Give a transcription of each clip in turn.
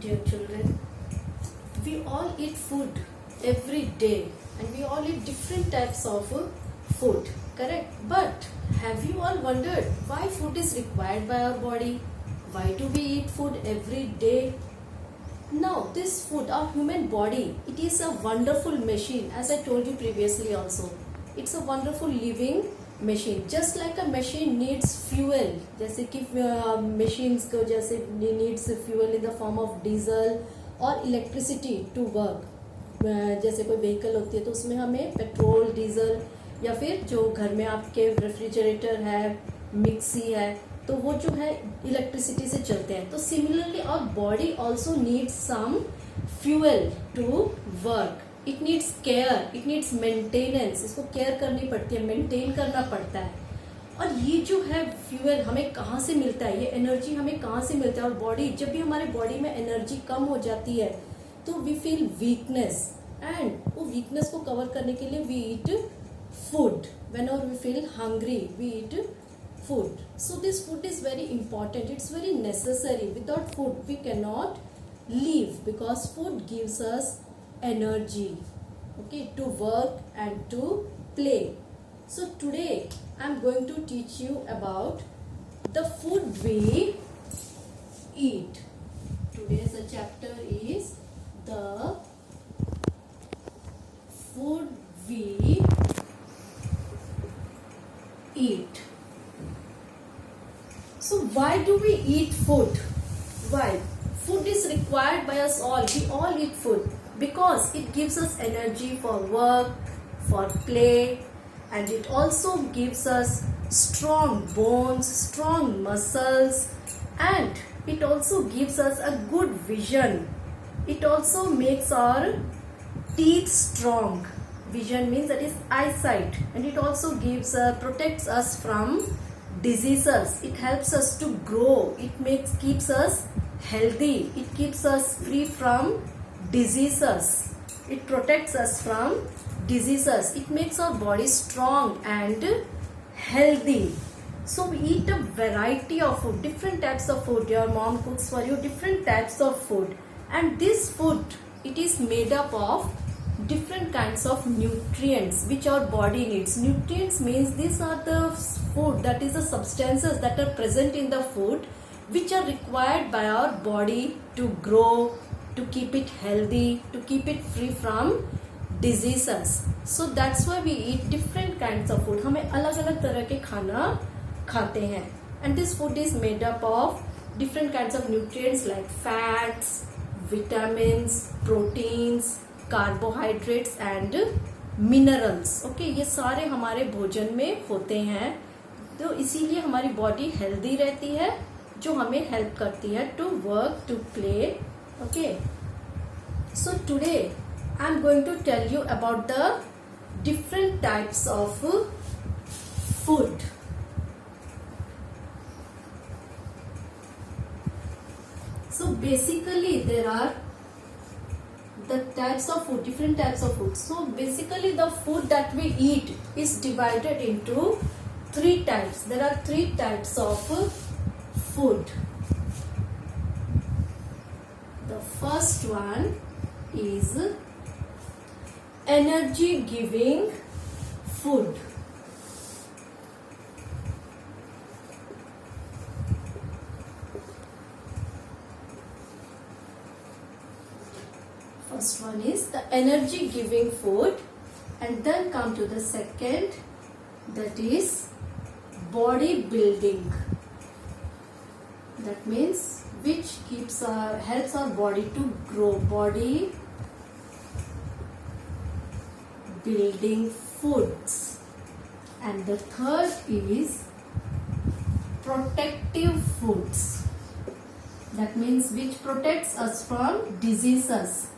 Dear children, we all eat food every day and we all eat different types of food, correct? But have you all wondered why food is required by our body? Why do we eat food every day? Now this food, our human body, it is a wonderful machine, as I told you previously also. It's a wonderful living machine. Just like a machine needs fuel, जैसे कि machines को जैसे needs fuel in the form of diesel और electricity to work. जैसे कोई vehicle होती है तो उसमें हमें पेट्रोल, डीजल या फिर जो घर में आपके रेफ्रिजरेटर है, मिक्सी है, तो वो जो है इलेक्ट्रिसिटी से चलते हैं. तो similarly our body also needs some fuel to work. It needs care, it needs maintenance. इसको केयर करनी पड़ती है, मेंटेन करना पड़ता है. और ये जो है फ्यूल हमें कहाँ से मिलता है, ये एनर्जी हमें कहाँ से मिलता है. और बॉडी, जब भी हमारे बॉडी में एनर्जी कम हो जाती है तो वी फील वीकनेस, एंड वो वीकनेस को कवर करने के लिए we eat food. Whenever we feel hungry, we eat food. So this food is very important. It's very necessary. Without food, we cannot live, because food gives us energy, okay, to work and to play. So today, I'm going to teach you about the food we eat. Today's chapter is the food we eat. So why do we eat food? Why? Food is required by us all. We all eat food because it gives us energy for work, for play, and it also gives us strong bones, strong muscles, and it also gives us a good vision. It also makes our teeth strong. Vision means that is eyesight, and it also protects us from diseases. It helps us to grow. It keeps us healthy. It keeps us free from diseases. It protects us from diseases. It makes our body strong and healthy. So we eat a variety of food, different types of food. Your mom cooks for you different types of food, and this food, it is made up of different kinds of nutrients which our body needs. Nutrients means these are the food, that is the substances that are present in the food which are required by our body to grow, to keep it healthy, to keep it free from diseases. So that's why we eat different kinds of food. हमें अलग अलग तरह के खाना खाते हैं, and this food is made up of different kinds of nutrients like fats, vitamins, proteins, carbohydrates and minerals. Okay, ये सारे हमारे भोजन में होते हैं, तो इसीलिए हमारी बॉडी हेल्दी रहती है, जो हमें हेल्प करती है to work, to play. Okay, so today I am going to tell you about the different types of food. So basically there are the types of food, different types of food. So basically the food that we eat is divided into three types. There are three types of food. The first one is energy giving food. First one is the energy giving food, and then come to the second, that is body building. That means which helps our body to grow. Body building foods. And the third is protective foods. That means which protects us from diseases.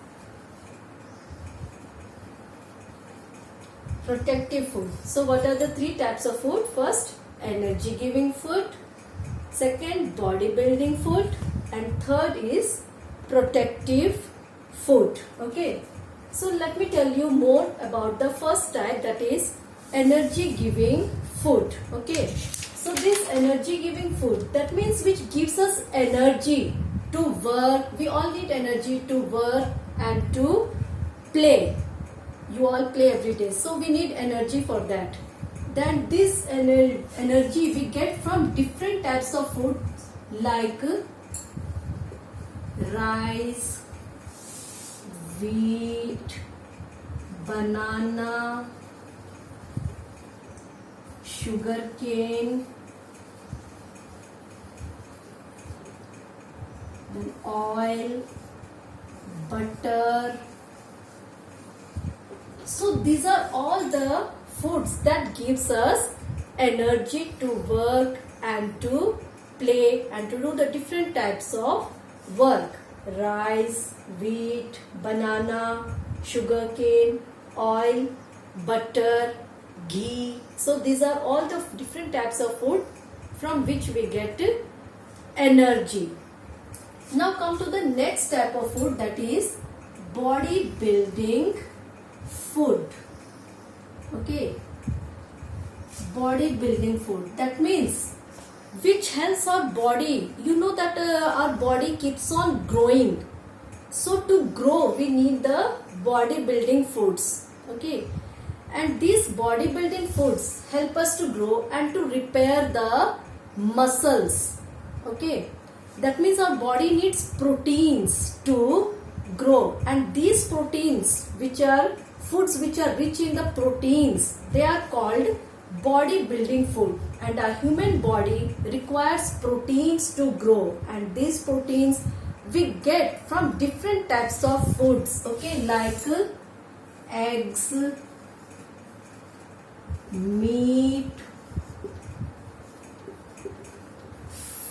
Protective food. So what are the three types of food? First, energy giving food. Second, body building food. And third is protective food. Okay. So let me tell you more about the first type, that is energy giving food. Okay. So this energy giving food, that means which gives us energy to work. We all need energy to work and to play. You all play every day, so we need energy for that. Then this energy we get from different types of food like rice, wheat, banana, sugarcane, then oil, butter. So these are all the foods that gives us energy to work and to play and to do the different types of work. Rice, wheat, banana, sugarcane, oil, butter, ghee. So these are all the different types of food from which we get energy. Now come to the next type of food, that is body building food. Okay, body building food, that means which helps our body. You know that our body keeps on growing, so to grow we need the body building foods. Okay, and these body building foods help us to grow and to repair the muscles. Okay, that means our body needs proteins to grow, and these proteins, which are foods which are rich in the proteins, they are called body building food. And our human body requires proteins to grow, and these proteins we get from different types of foods. Okay, like eggs, meat,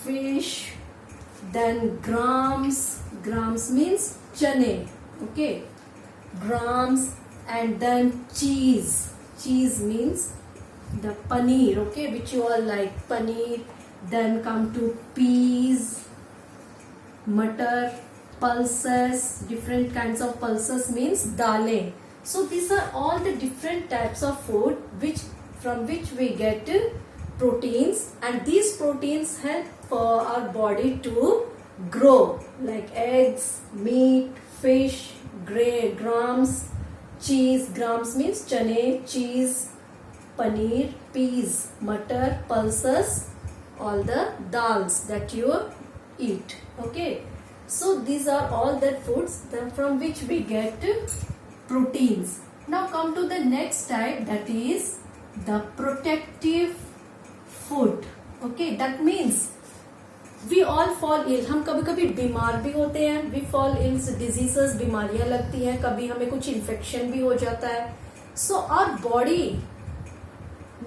fish, then grams means chane. Okay, grams, and then cheese means the paneer. Okay, which you all like, paneer. Then come to peas, matar, pulses, different kinds of pulses means dalein. So these are all the different types of food from which we get proteins, and these proteins help for our body to grow, like eggs, meat, fish, grams, cheese. Grams means chane, cheese, paneer, peas, matar, pulses, all the dals that you eat. Okay, so these are all the foods from which we get proteins. Now come to the next type, that is the protective food. Okay, that means we all fall ill. हम कभी कभी बीमार भी होते हैं. We fall ill, diseases, बीमारियां लगती हैं. कभी हमें कुछ infection भी हो जाता है. So our body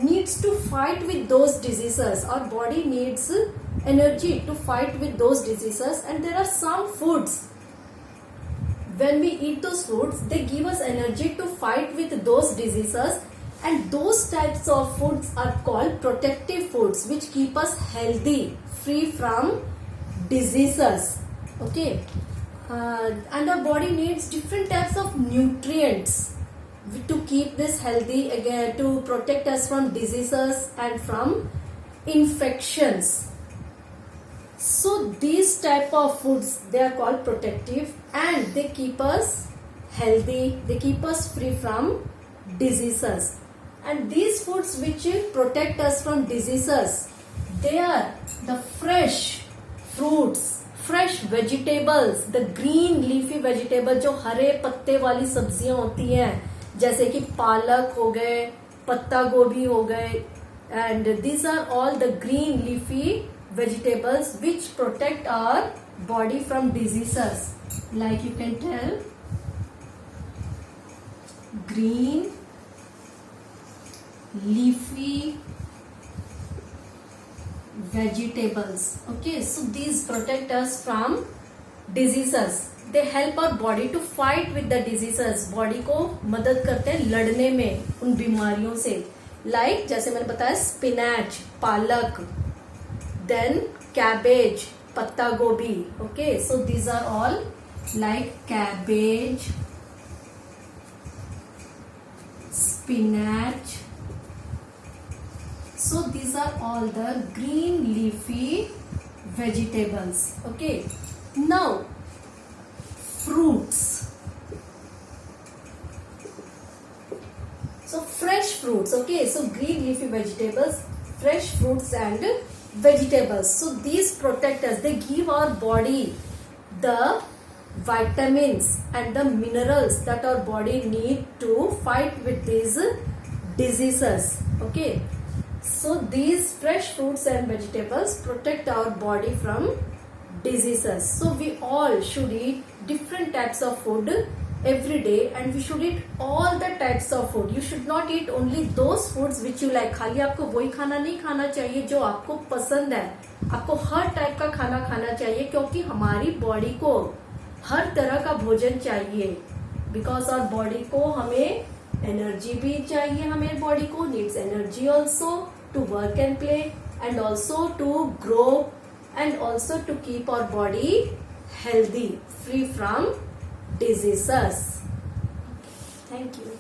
needs to fight with those diseases. Our body needs energy to fight with those diseases, and there are some foods, when we eat those foods, they give us energy to fight with those diseases, and those types of foods are called protective foods, which keep us healthy, free from diseases. Okay, and our body needs different types of nutrients to keep this healthy, again to protect us from diseases and from infections. So these type of foods, they are called protective, and they keep us healthy, they keep us free from diseases. And these foods which protect us from diseases, they are the fresh fruits, fresh vegetables, the green leafy vegetable, जो हरे पत्ते वाली सब्जियां होती हैं, जैसे कि पालक हो गए, पत्ता गोभी हो गए, and these are all the green leafy vegetables which protect our body from diseases. Like you can tell, green leafy vegetables. Okay, so these protect us from diseases. They help our body to fight with the diseases. Body को मदद करते हैं लड़ने में उन बीमारियों से. Like जैसे मैंने बताया, spinach, पालक, then cabbage, पत्ता गोभी. Okay, so these are all like cabbage, spinach. So these are all the green leafy vegetables. Okay, Now, fruits. So fresh fruits, okay, so green leafy vegetables, fresh fruits and vegetables. So these protect us, they give our body the vitamins and the minerals that our body need to fight with these diseases, okay. So these fresh fruits and vegetables protect our body from diseases. So we all should eat different types of food every day, and we should eat all the types of food. You should not eat only those foods which you like. खाली आपको वही खाना नहीं खाना चाहिए जो आपको पसंद है. आपको हर टाइप का खाना खाना चाहिए, क्योंकि हमारी बॉडी को हर तरह का भोजन चाहिए. बिकॉज आवर बॉडी को हमें एनर्जी भी चाहिए, हमें बॉडी को needs energy also to work and play and also to grow and also to keep our body healthy, free from diseases. Thank you.